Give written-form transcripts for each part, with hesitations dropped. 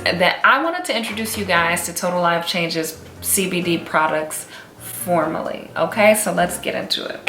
that I wanted to introduce you guys to Total Life Changes CBD products formally. Okay, so let's get into it.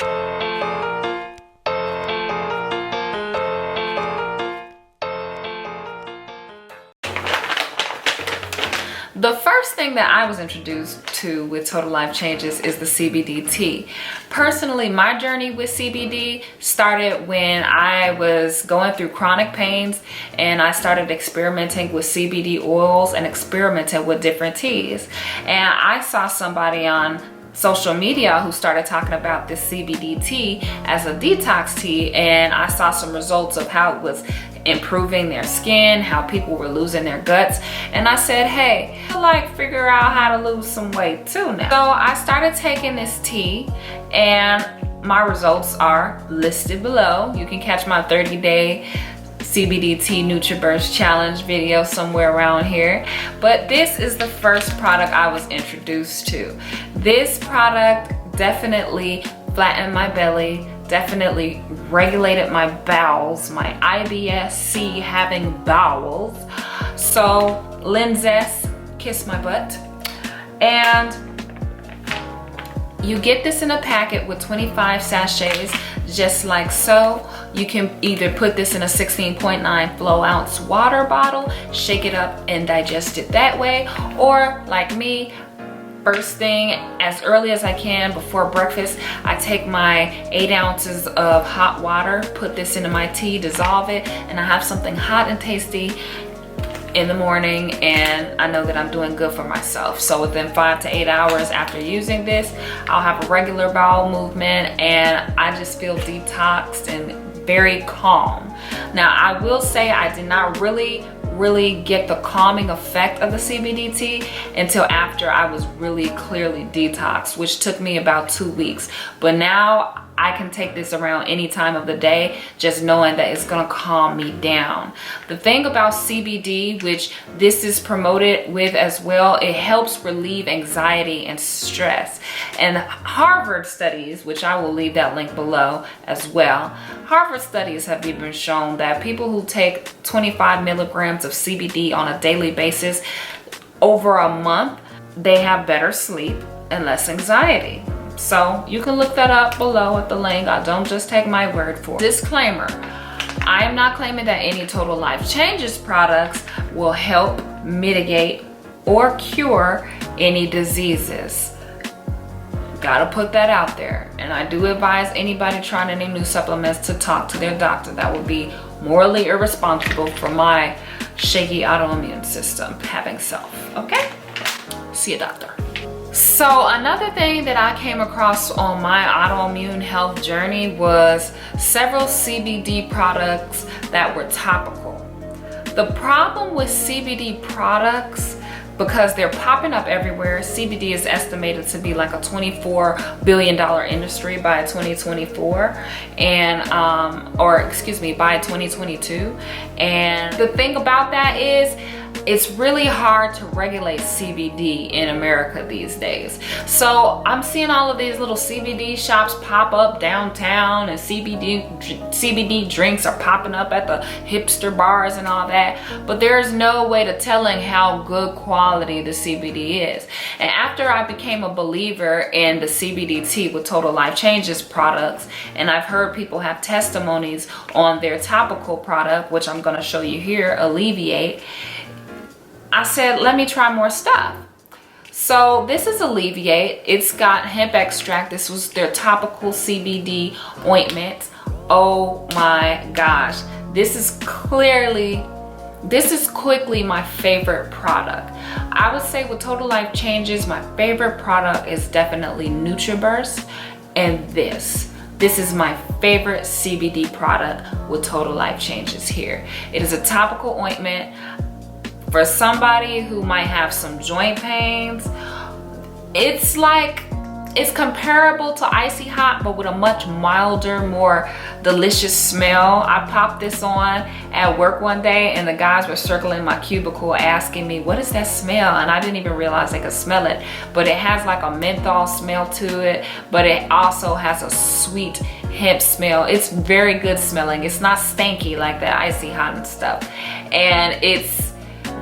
The first thing that I was introduced to with Total Life Changes is the CBDT. Personally, my journey with CBD started when I was going through chronic pains and I started experimenting with CBD oils and experimenting with different teas. And I saw somebody on social media who started talking about this CBDT as a detox tea, and I saw some results of how it was improving their skin, how people were losing their guts, and I said, hey, I like figure out how to lose some weight too now. So I started taking this tea and my results are listed below. You can catch my 30-day CBDT NutriBurst challenge video somewhere around here, but this is the first product I was introduced to. This product definitely flattened my belly, definitely regulated my bowels, my IBS-C having bowels. So Linzess, kiss my butt. And you get this in a packet with 25 sachets, just like so. You can either put this in a 16.9 flow ounce water bottle, shake it up and digest it that way, or like me, first thing as early as I can before breakfast, I take my 8 ounces of hot water, put this into my tea, dissolve it, and I have something hot and tasty in the morning, and I know that I'm doing good for myself. So within 5 to 8 hours after using this, I'll have a regular bowel movement and I just feel detoxed and very calm. Now I will say I did not really get the calming effect of the CBDT until after I was really clearly detoxed, which took me about 2 weeks. But now I can take this around any time of the day, just knowing that it's gonna calm me down. The thing about CBD, which this is promoted with as well, it helps relieve anxiety and stress. And Harvard studies, which I will leave that link below as well, Harvard studies have even shown that people who take 25 milligrams of CBD on a daily basis over a month, they have better sleep and less anxiety. So you can look that up below at the link. I don't just take my word for it. Disclaimer, I am not claiming that any Total Life Changes products will help mitigate or cure any diseases. Gotta put that out there. And I do advise anybody trying any new supplements to talk to their doctor. That would be morally irresponsible for my shaky autoimmune system having self. Okay? See a doctor. So another thing that I came across on my autoimmune health journey was several CBD products that were topical. The problem with CBD products, because they're popping up everywhere, CBD is estimated to be like a $24 billion industry by 2024, and or excuse me, by 2022. And the thing about that is it's really hard to regulate CBD in America these days. So I'm seeing all of these little CBD shops pop up downtown, and CBD drinks are popping up at the hipster bars and all that, but there's no way to telling how good quality the CBD is. And after I became a believer in the CBDT with Total Life Changes products, and I've heard people have testimonies on their topical product, which I'm going to show you here, Alleviate, I said, let me try more stuff. So this is Alleviate. It's got hemp extract. This was their topical CBD ointment. Oh my gosh. This is quickly my favorite product. I would say with Total Life Changes, my favorite product is definitely NutriBurst, and this is my favorite CBD product with Total Life Changes here. It is a topical ointment. For somebody who might have some joint pains, it's comparable to Icy Hot, but with a much milder, more delicious smell. I popped this on at work one day and the guys were circling my cubicle asking me, what is that smell? And I didn't even realize they could smell it, but it has like a menthol smell to it, but it also has a sweet hemp smell. It's very good smelling. It's not stanky like that Icy Hot and stuff. And it's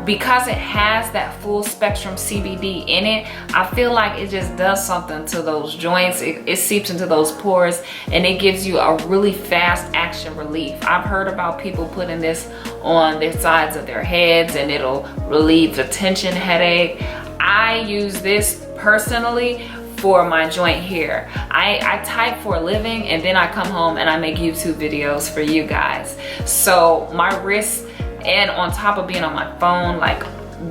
because it has that full spectrum CBD in it, I feel like it just does something to those joints. It seeps into those pores and it gives you a really fast action relief. I've heard about people putting this on the sides of their heads and it'll relieve the tension, headache. I use this personally for my joint here. I type for a living and then I come home and I make YouTube videos for you guys. So my wrist, and on top of being on my phone, like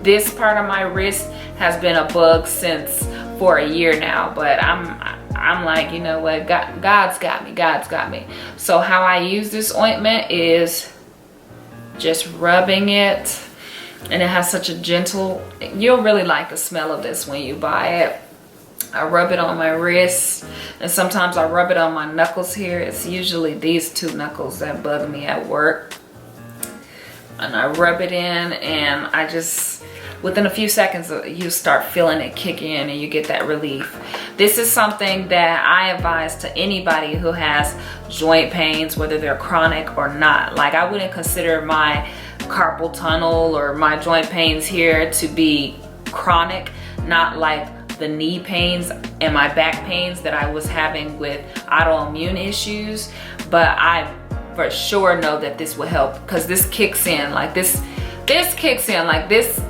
this part of my wrist has been a bug since for a year now, but I'm like, you know what, God's got me, God's got me. So how I use this ointment is just rubbing it, and it has such a gentle, you'll really like the smell of this when you buy it. I rub it on my wrist, and sometimes I rub it on my knuckles here. It's usually these two knuckles that bug me at work. And I rub it in, and I just, within a few seconds, you start feeling it kick in and you get that relief. This is something that I advise to anybody who has joint pains, whether they're chronic or not. Like, I wouldn't consider my carpal tunnel or my joint pains here to be chronic, not like the knee pains and my back pains that I was having with autoimmune issues. But I for sure know that this will help, because this kicks in like this kicks in like this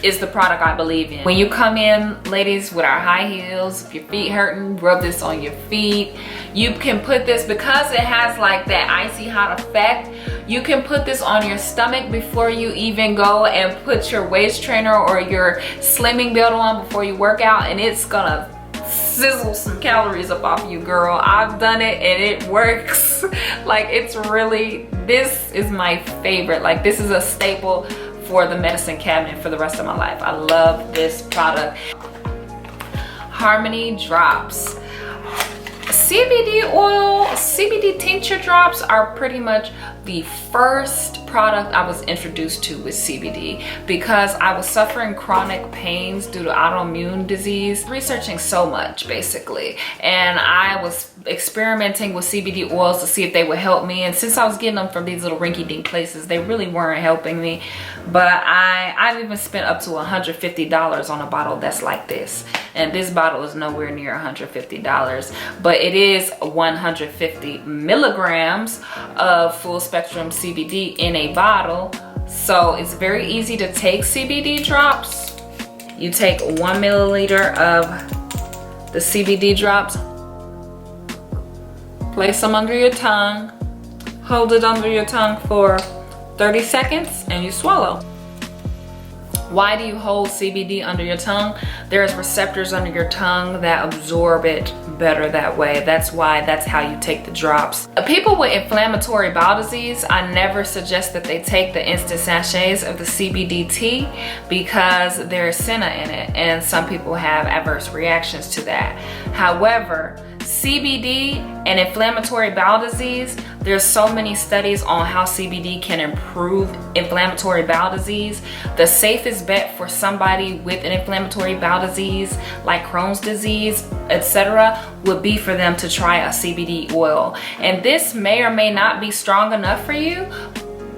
is the product I believe in. When you come in, ladies, with our high heels, if your feet hurting, rub this on your feet. You can put this, because it has like that icy hot effect, you can put this on your stomach before you even go and put your waist trainer or your slimming belt on before you work out, and it's gonna sizzle some calories up off you, girl. I've done it and it works. Like, it's really, this is my favorite. Like, this is a staple for the medicine cabinet for the rest of my life. I love this product. Harmony drops. CBD oil, CBD tincture drops are pretty much the first product I was introduced to with CBD, because I was suffering chronic pains due to autoimmune disease, researching so much basically, and I was experimenting with CBD oils to see if they would help me. And since I was getting them from these little rinky-dink places, they really weren't helping me. But I've even spent up to $150 on a bottle that's like this, and this bottle is nowhere near $150, but it is 150 milligrams of full spectrum CBD in a bottle. So it's very easy to take CBD drops. You take 1 milliliter of the CBD drops, place them under your tongue, hold it under your tongue for 30 seconds, and you swallow. Why do you hold CBD under your tongue? There's receptors under your tongue that absorb it better that way. That's why, that's how you take the drops. People with inflammatory bowel disease, I never suggest that they take the instant sachets of the CBDT, because there's senna in it, and some people have adverse reactions to that. However, CBD and inflammatory bowel disease, there's so many studies on how CBD can improve inflammatory bowel disease. The safest bet for somebody with an inflammatory bowel disease like Crohn's disease, etc., would be for them to try a CBD oil. And this may or may not be strong enough for you,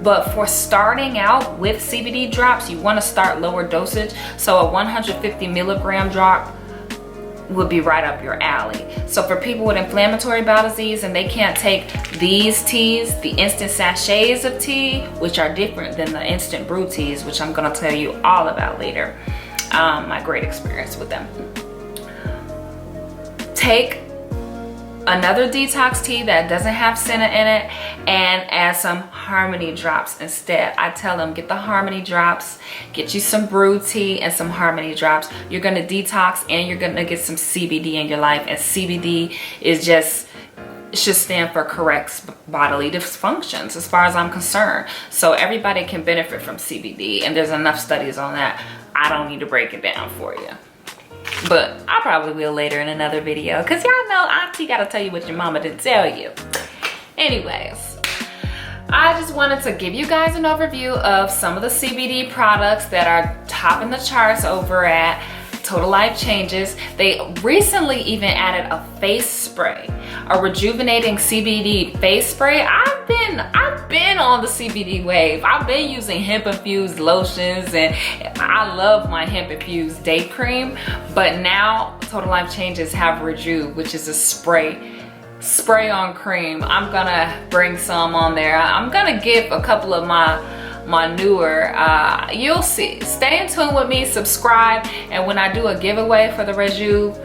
but for starting out with CBD drops, you want to start lower dosage. So a 150 milligram drop would be right up your alley. So for people with inflammatory bowel disease and they can't take these teas, the instant sachets of tea, which are different than the instant brew teas, which I'm gonna tell you all about later, my great experience with them. Take another detox tea that doesn't have senna in it and add some Harmony drops instead. I tell them, get the Harmony drops, get you some brew tea and some Harmony drops. You're gonna detox and you're gonna get some CBD in your life. And CBD is just, it should stand for correct bodily dysfunctions as far as I'm concerned. So everybody can benefit from CBD, and there's enough studies on that. I don't need to break it down for you, but I probably will later in another video, because y'all know auntie gotta tell you what your mama didn't tell you. Anyways, I just wanted to give you guys an overview of some of the CBD products that are topping the charts over at Total Life Changes. They recently even added a face spray, a rejuvenating CBD face spray. I've been on the CBD wave. I've been using hemp infused lotions, and I love my hemp infused day cream. But now Total Life Changes have Rejuve, which is a spray on cream. I'm gonna bring some on there. I'm gonna give a couple of my newer, you'll see. Stay in tune with me, subscribe, and when I do a giveaway for the Rejuve,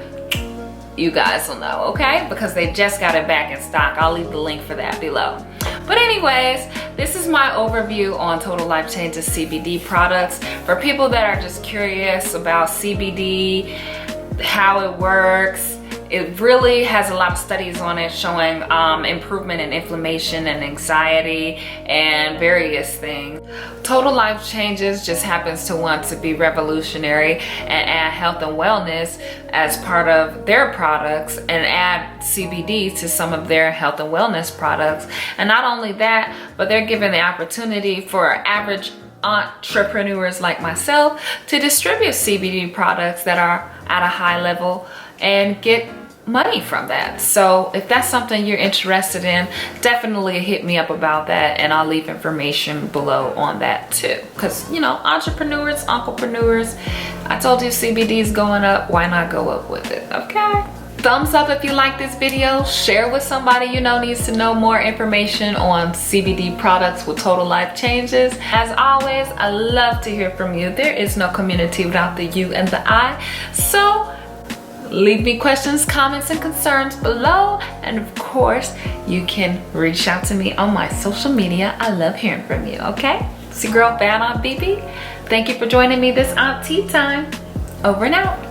you guys will know, okay? Because they just got it back in stock. I'll leave the link for that below. But anyways, this is my overview on Total Life Changes CBD products. For people that are just curious about CBD, how it works, it really has a lot of studies on it showing improvement in inflammation and anxiety and various things. Total Life Changes just happens to want to be revolutionary and add health and wellness as part of their products and add CBD to some of their health and wellness products. And not only that, but they're giving the opportunity for average entrepreneurs like myself to distribute CBD products that are at a high level and get money from that. So if that's something you're interested in, definitely hit me up about that, and I'll leave information below on that too. Because, you know, entrepreneurs, unclepreneurs, I told you CBD is going up, why not go up with it? Okay. Thumbs up if you like this video. Share with somebody you know needs to know more information on CBD products with Total Life Changes. As always, I love to hear from you. There is no community without the you and the I. So leave me questions, comments, and concerns below. And of course, you can reach out to me on my social media. I love hearing from you, okay? It's your girl, Bad Aunt BB. Thank you for joining me this Aunt Tea Time. Over and out.